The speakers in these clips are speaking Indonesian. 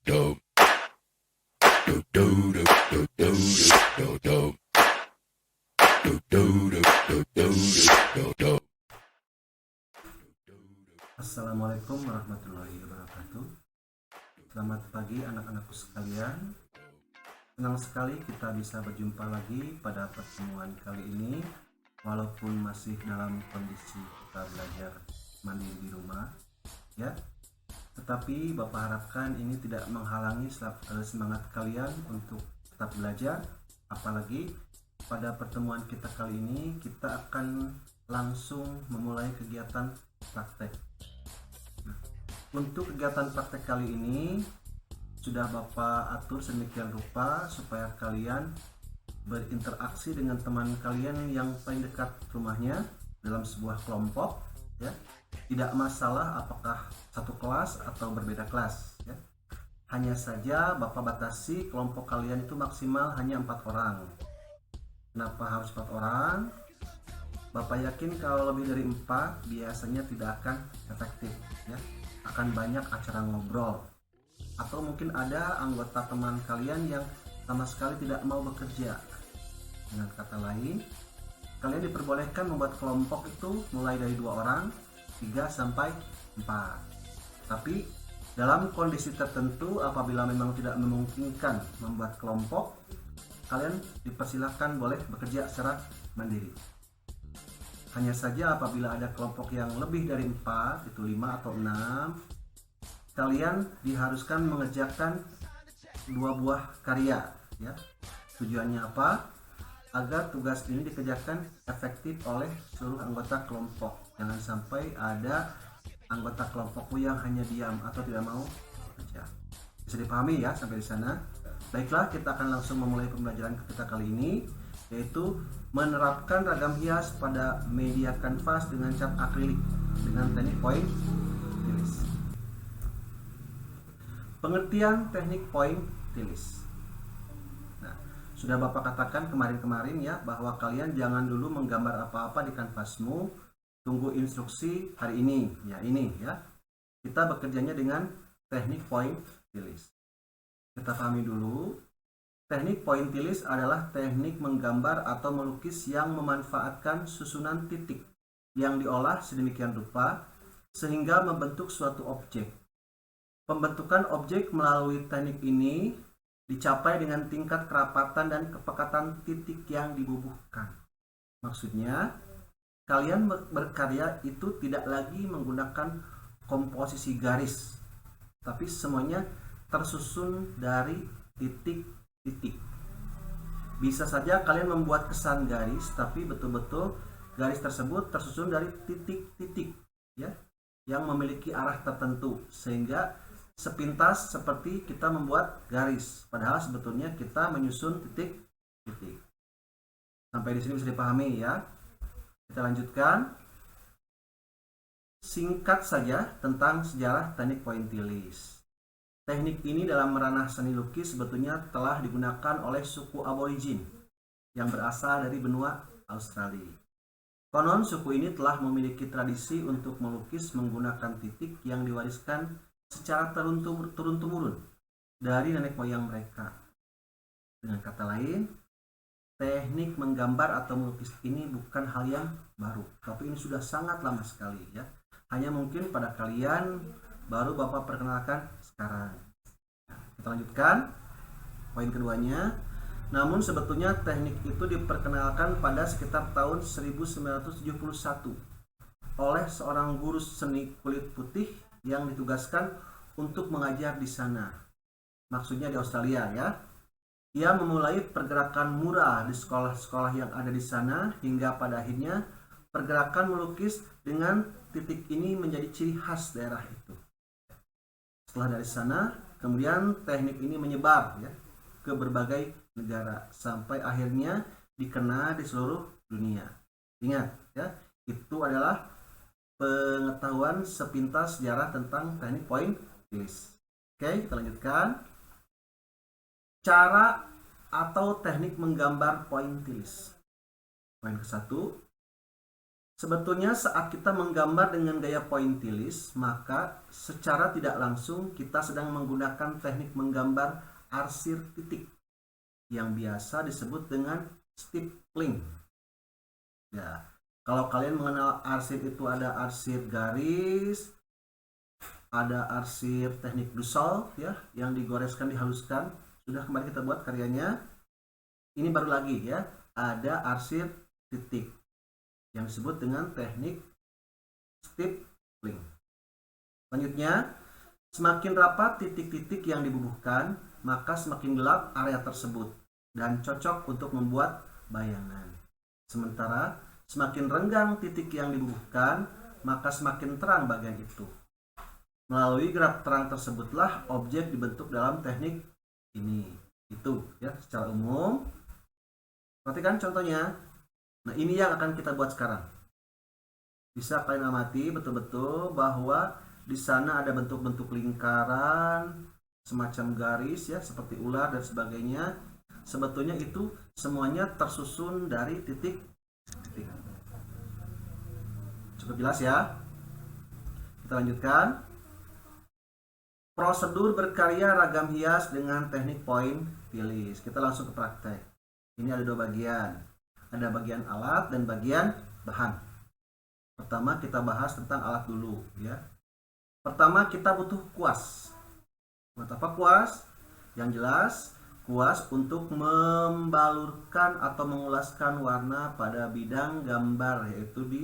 Assalamualaikum warahmatullahi wabarakatuh. Selamat pagi anak-anakku sekalian. Senang sekali kita bisa berjumpa lagi pada pertemuan kali ini. Walaupun masih dalam kondisi kita belajar mandiri di rumah, ya. Tetapi Bapak harapkan ini tidak menghalangi semangat kalian untuk tetap belajar. Apalagi pada pertemuan kita kali ini kita akan langsung memulai kegiatan praktek. Untuk kegiatan praktek kali ini sudah Bapak atur sedemikian rupa supaya kalian berinteraksi dengan teman kalian yang paling dekat rumahnya dalam sebuah kelompok, ya. Tidak masalah apakah satu kelas atau berbeda kelas, ya. Hanya saja Bapak batasi kelompok kalian itu maksimal hanya 4 orang. Kenapa harus 4 orang? Bapak yakin kalau lebih dari 4 biasanya tidak akan efektif, ya. Akan banyak acara ngobrol. Atau mungkin ada anggota teman kalian yang sama sekali tidak mau bekerja. Dengan kata lain, kalian diperbolehkan membuat kelompok itu mulai dari 2 orang, 3 sampai 4. Tapi dalam kondisi tertentu apabila memang tidak memungkinkan membuat kelompok, kalian dipersilahkan boleh bekerja secara mandiri. Hanya saja apabila ada kelompok yang lebih dari 4, itu 5 atau 6, kalian diharuskan mengerjakan 2 buah karya, ya. Tujuannya apa? Agar tugas ini dikerjakan efektif oleh seluruh anggota kelompok. Jangan sampai ada anggota kelompokku yang hanya diam atau tidak mau bekerja. Bisa dipahami ya sampai di sana? Baiklah, kita akan langsung memulai pembelajaran kita kali ini, yaitu menerapkan ragam hias pada media kanvas dengan cat akrilik dengan teknik point tilis. Pengertian teknik point tilis. Nah, sudah Bapak katakan kemarin-kemarin ya bahwa kalian jangan dulu menggambar apa-apa di kanvasmu, tunggu instruksi hari ini. Ya, ini ya. Kita bekerjanya dengan teknik point tilis. Kita pahami dulu. Teknik point tilis adalah teknik menggambar atau melukis yang memanfaatkan susunan titik yang diolah sedemikian rupa sehingga membentuk suatu objek. Pembentukan objek melalui teknik ini dicapai dengan tingkat kerapatan dan kepekatan titik yang dibubuhkan. Maksudnya, kalian berkarya itu tidak lagi menggunakan komposisi garis, tapi semuanya tersusun dari titik-titik. Bisa saja kalian membuat kesan garis, tapi betul-betul garis tersebut tersusun dari titik-titik, ya, yang memiliki arah tertentu, sehingga sepintas seperti kita membuat garis, padahal sebetulnya kita menyusun titik-titik. Sampai di sini bisa dipahami ya. Kita lanjutkan. Singkat saja tentang sejarah teknik point tilis. Teknik ini dalam ranah seni lukis sebetulnya telah digunakan oleh suku aborigin yang berasal dari benua Australia. Konon suku ini telah memiliki tradisi untuk melukis menggunakan titik yang diwariskan secara turun-temurun dari nenek moyang mereka. Dengan kata lain, teknik menggambar atau melukis ini bukan hal yang baru, tapi ini sudah sangat lama sekali ya. Hanya mungkin pada kalian baru Bapak perkenalkan sekarang. Nah, kita lanjutkan poin keduanya. Namun sebetulnya teknik itu diperkenalkan pada sekitar tahun 1971 oleh seorang guru seni kulit putih yang ditugaskan untuk mengajar di sana. Maksudnya di Australia ya. Ia memulai pergerakan mural di sekolah-sekolah yang ada di sana hingga pada akhirnya pergerakan melukis dengan titik ini menjadi ciri khas daerah itu. Setelah dari sana, kemudian teknik ini menyebar ya ke berbagai negara sampai akhirnya dikenal di seluruh dunia. Ingat ya, itu adalah pengetahuan sepintas sejarah tentang teknik point tilis. Oke, kita lanjutkan. Cara atau teknik menggambar point tilis. Poin ke-1. Sebetulnya saat kita menggambar dengan gaya pointillis, maka secara tidak langsung kita sedang menggunakan teknik menggambar arsir titik yang biasa disebut dengan stippling. Ya, kalau kalian mengenal arsir itu ada arsir garis, ada arsir teknik Dussel ya, yang digoreskan dihaluskan. Sudah kemarin kita buat karyanya. Ini baru lagi ya, ada arsir titik yang disebut dengan teknik stippling. Selanjutnya, semakin rapat titik-titik yang dibubuhkan, maka semakin gelap area tersebut dan cocok untuk membuat bayangan. Sementara, semakin renggang titik yang dibubuhkan, maka semakin terang bagian itu. Melalui gerak terang tersebutlah objek dibentuk dalam teknik ini. Itu ya secara umum. Perhatikan contohnya. Nah, ini yang akan kita buat sekarang. Bisa kalian amati betul-betul bahwa di sana ada bentuk-bentuk lingkaran, semacam garis ya, seperti ular dan sebagainya. Sebetulnya itu semuanya tersusun dari titik-titik. Cukup jelas ya? Kita lanjutkan. Prosedur berkarya ragam hias dengan teknik pointillis. Kita langsung ke praktek. Ini ada dua bagian. Ada bagian alat dan bagian bahan. Pertama kita bahas tentang alat dulu ya. Pertama kita butuh kuas. Buat apa kuas? Yang jelas kuas untuk membalurkan atau mengulaskan warna pada bidang gambar, yaitu di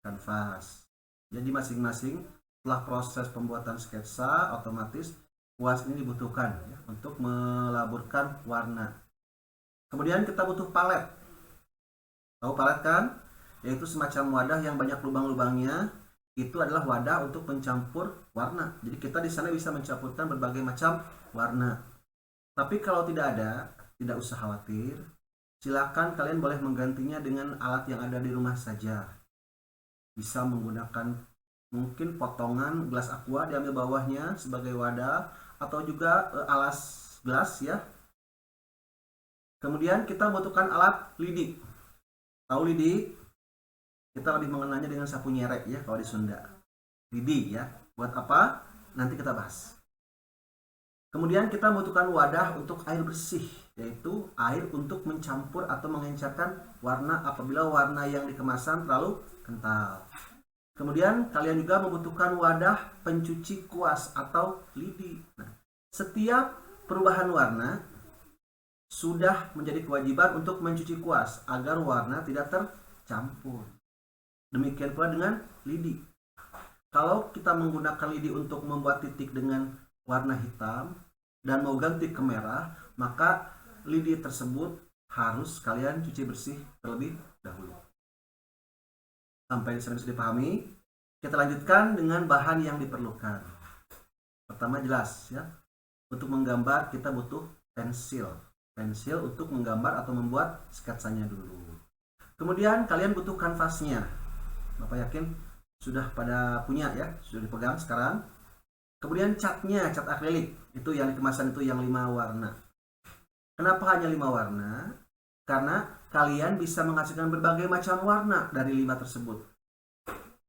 kanvas. Jadi masing-masing setelah proses pembuatan sketsa, otomatis kuas ini dibutuhkan ya, untuk melaburkan warna. Kemudian kita butuh palet. Tahu palet kan? Yaitu semacam wadah yang banyak lubang-lubangnya. Itu adalah wadah untuk mencampur warna. Jadi kita di sana bisa mencampurkan berbagai macam warna. Tapi kalau tidak ada, tidak usah khawatir. Silakan kalian boleh menggantinya dengan alat yang ada di rumah saja. Bisa menggunakan mungkin potongan gelas aqua diambil bawahnya sebagai wadah, atau juga alas gelas ya. Kemudian kita membutuhkan alat lidi. Tahu lidi? Kita lebih mengenalnya dengan sapu nyerek ya kalau di Sunda. Lidi ya. Buat apa? Nanti kita bahas. Kemudian kita membutuhkan wadah untuk air bersih, yaitu air untuk mencampur atau mengencerkan warna apabila warna yang dikemasan terlalu kental. Kemudian kalian juga membutuhkan wadah pencuci kuas atau lidi. Nah, setiap perubahan warna sudah menjadi kewajiban untuk mencuci kuas agar warna tidak tercampur. Demikian pula dengan lidi. Kalau kita menggunakan lidi untuk membuat titik dengan warna hitam dan mau ganti ke merah, maka lidi tersebut harus kalian cuci bersih terlebih dahulu. Sampai disini bisa dipahami. Kita lanjutkan dengan bahan yang diperlukan. Pertama jelas ya. Untuk menggambar kita butuh pensil. Pensil untuk menggambar atau membuat sketsanya dulu. Kemudian kalian butuh kanvasnya. Bapak yakin sudah pada punya ya, sudah dipegang sekarang. Kemudian catnya, cat akrilik. Itu yang kemasan itu yang 5 warna. Kenapa hanya 5 warna? Karena kalian bisa menghasilkan berbagai macam warna dari 5 tersebut.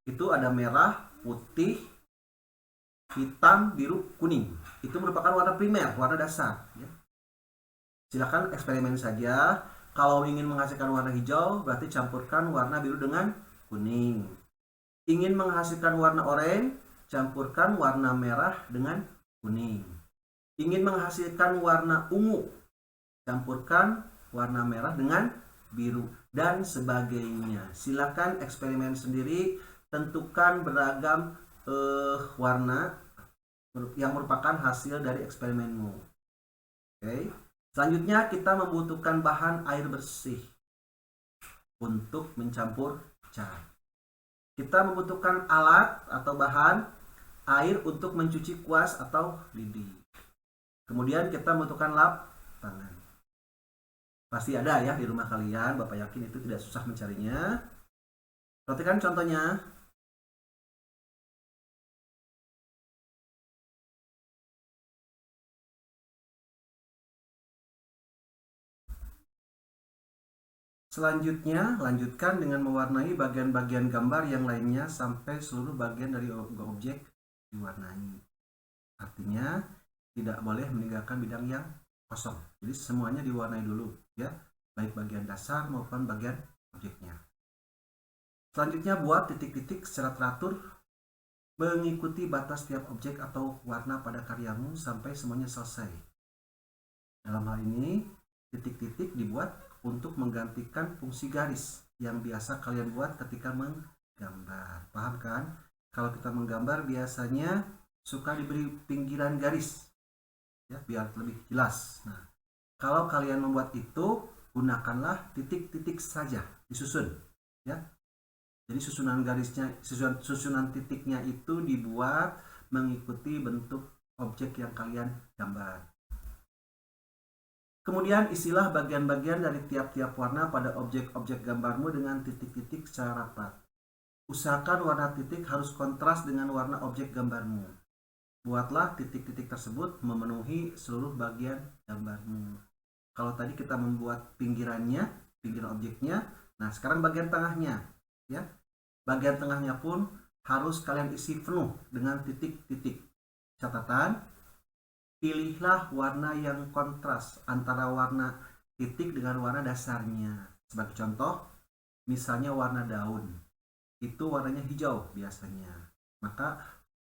Itu ada merah, putih, hitam, biru, kuning. Itu merupakan warna primer, warna dasar ya. Silakan eksperimen saja. Kalau ingin menghasilkan warna hijau, berarti campurkan warna biru dengan kuning. Ingin menghasilkan warna oranye, campurkan warna merah dengan kuning. Ingin menghasilkan warna ungu, campurkan warna merah dengan biru dan sebagainya. Silakan eksperimen sendiri, tentukan beragam warna yang merupakan hasil dari eksperimenmu. Oke. Selanjutnya kita membutuhkan bahan air bersih untuk mencampur cat. Kita membutuhkan alat atau bahan air untuk mencuci kuas atau lidi. Kemudian kita membutuhkan lap tangan. Pasti ada ya di rumah kalian, Bapak yakin itu tidak susah mencarinya. Perhatikan contohnya. Selanjutnya, lanjutkan dengan mewarnai bagian-bagian gambar yang lainnya sampai seluruh bagian dari objek diwarnai. Artinya, tidak boleh meninggalkan bidang yang kosong. Jadi semuanya diwarnai dulu, ya, baik bagian dasar maupun bagian objeknya. Selanjutnya, buat titik-titik secara teratur mengikuti batas tiap objek atau warna pada karyamu sampai semuanya selesai. Dalam hal ini, titik-titik dibuat untuk menggantikan fungsi garis yang biasa kalian buat ketika menggambar. Paham kan? Kalau kita menggambar biasanya suka diberi pinggiran garis, ya, biar lebih jelas. Nah, kalau kalian membuat itu, gunakanlah titik-titik saja, disusun, ya. Jadi susunan garisnya, susunan titiknya itu dibuat mengikuti bentuk objek yang kalian gambar. Kemudian isilah bagian-bagian dari tiap-tiap warna pada objek-objek gambarmu dengan titik-titik secara rapat. Usahakan warna titik harus kontras dengan warna objek gambarmu. Buatlah titik-titik tersebut memenuhi seluruh bagian gambarmu. Kalau tadi kita membuat pinggirannya, pinggiran objeknya, nah sekarang bagian tengahnya, ya. Bagian tengahnya pun harus kalian isi penuh dengan titik-titik. Catatan, pilihlah warna yang kontras antara warna titik dengan warna dasarnya. Sebagai contoh, misalnya warna daun, itu warnanya hijau biasanya. Maka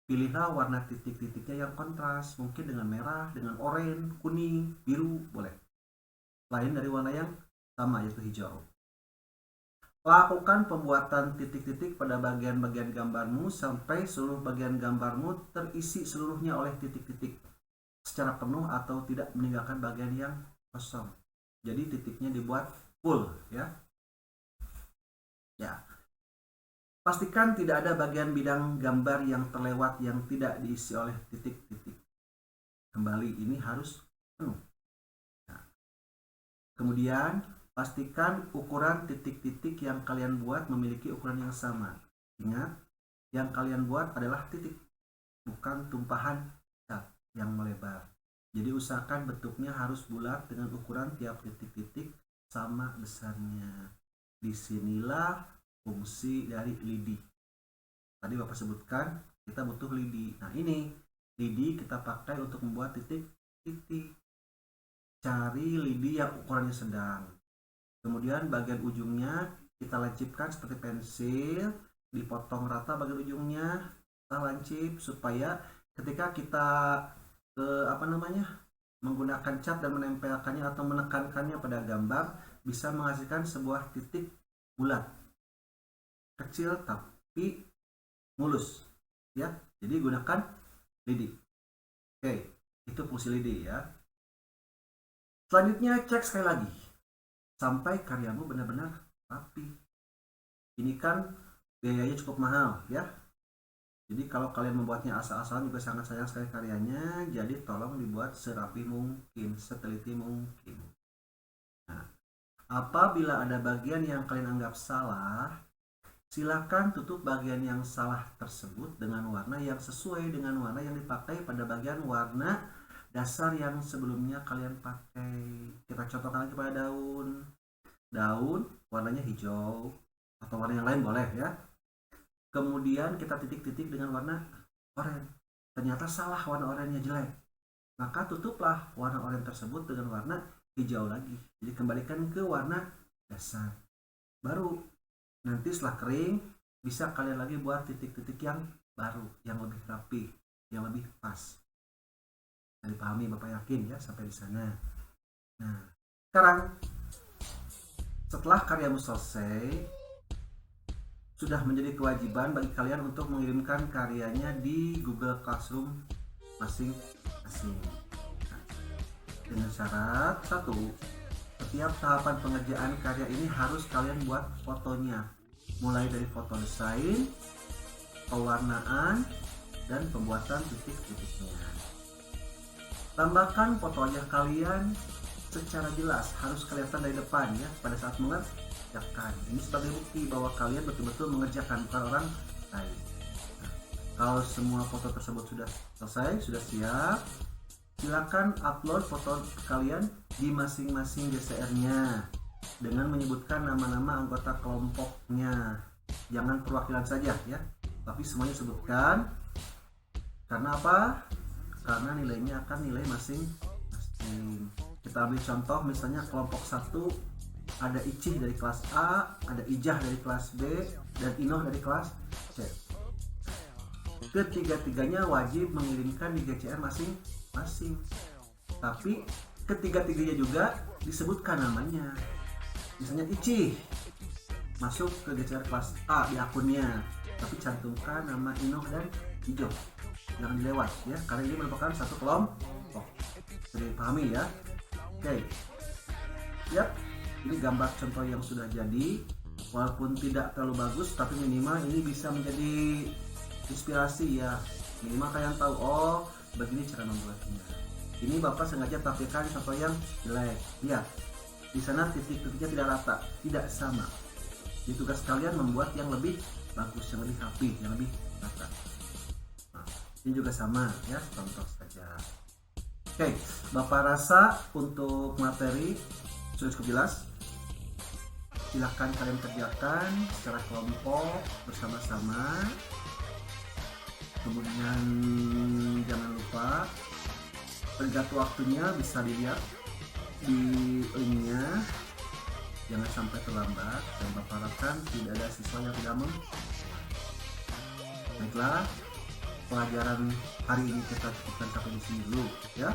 pilihlah warna titik-titiknya yang kontras, mungkin dengan merah, dengan oranye, kuning, biru, boleh. Lain dari warna yang sama, yaitu hijau. Lakukan pembuatan titik-titik pada bagian-bagian gambarmu sampai seluruh bagian gambarmu terisi seluruhnya oleh titik-titik secara penuh atau tidak meninggalkan bagian yang kosong. Jadi titiknya dibuat full, ya. Ya. Pastikan tidak ada bagian bidang gambar yang terlewat yang tidak diisi oleh titik-titik. Kembali, ini harus penuh. Nah. Kemudian pastikan ukuran titik-titik yang kalian buat memiliki ukuran yang sama. Ingat, yang kalian buat adalah titik, bukan tumpahan cat yang melebar. Jadi usahakan bentuknya harus bulat dengan ukuran tiap titik-titik sama besarnya. Disinilah fungsi dari lidi. Tadi Bapak sebutkan kita butuh lidi. Nah ini lidi kita pakai untuk membuat titik-titik. Cari lidi yang ukurannya sedang. Kemudian bagian ujungnya kita lancipkan seperti pensil, dipotong rata bagian ujungnya, kita lancip supaya ketika kita menggunakan cat dan menempelkannya atau menekankannya pada gambar bisa menghasilkan sebuah titik bulat, kecil tapi mulus, ya. Jadi gunakan lidi. Oke, itu fungsi lidi, ya. Selanjutnya cek sekali lagi sampai karyamu benar-benar rapi. Ini kan biayanya cukup mahal, ya. Jadi kalau kalian membuatnya asal-asalan juga sangat sayang sekali karyanya. Jadi tolong dibuat serapi mungkin, seteliti mungkin. Nah, apabila ada bagian yang kalian anggap salah, silakan tutup bagian yang salah tersebut dengan warna yang sesuai dengan warna yang dipakai pada bagian warna dasar yang sebelumnya kalian pakai. Kita contohkan lagi pada daun. Daun warnanya hijau atau warna yang lain boleh, ya. Kemudian kita titik-titik dengan warna oranye. Ternyata salah, warna oranye jelek. Maka tutuplah warna oranye tersebut dengan warna hijau lagi. Jadi kembalikan ke warna dasar. Baru nanti setelah kering bisa kalian lagi buat titik-titik yang baru, yang lebih rapi, yang lebih pas. Dipahami Bapak, yakin ya sampai di sana. Nah, sekarang setelah karyamu selesai, sudah menjadi kewajiban bagi kalian untuk mengirimkan karyanya di Google Classroom masing-masing. Nah, dengan syarat satu, setiap tahapan pengerjaan karya ini harus kalian buat fotonya, mulai dari foto desain, pewarnaan, dan pembuatan titik-titiknya. Tambahkan foto wajah kalian secara jelas, harus kelihatan dari depan, ya, pada saat mengerjakan. Ini sebagai bukti bahwa kalian betul-betul mengerjakan, bukan orang lain. Nah, kalau semua foto tersebut sudah selesai, sudah siap, silakan upload foto kalian di masing-masing DCR-nya. dengan menyebutkan nama-nama anggota kelompoknya. Jangan perwakilan saja ya, tapi semuanya sebutkan. Karena apa? Karena nilainya akan nilai masing-masing. Kita ambil contoh, misalnya kelompok 1 ada Icih dari kelas A, ada Ijah dari kelas B, dan Inoh dari kelas C. Ketiga-tiganya wajib mengirimkan di GCR masing-masing. Tapi ketiga-tiganya juga disebutkan namanya. Misalnya Icih masuk ke GCR kelas A di akunnya, tapi cantumkan nama Inoh dan Ijo. Jangan dilewat ya, karena ini merupakan satu kelompok. Jadi pahami ya. Oke. Yap, ini gambar contoh yang sudah jadi. Walaupun tidak terlalu bagus, tapi minimal ini bisa menjadi inspirasi ya. Minimal kalian tahu, oh begini cara membuatnya. Ini Bapak sengaja tampilkan contoh yang jelek. Lihat, di sana titik-titiknya tidak rata, tidak sama. Di tugas kalian membuat yang lebih bagus, yang lebih rapi, yang lebih rata. Nah, ini juga sama ya, contoh saja. Oke, Bapak rasa untuk materi sudah cukup jelas. Silahkan kalian kerjakan secara kelompok bersama-sama. Kemudian jangan lupa tenggat waktunya bisa dilihat di linknya. Jangan sampai terlambat, dan Bapak harapkan tidak ada siswa yang tidak Baiklah, pelajaran hari ini kita cukupkan sampai di sini dulu ya.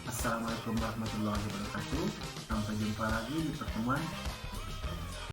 Assalamualaikum warahmatullahi wabarakatuh. Sampai jumpa lagi di pertemuan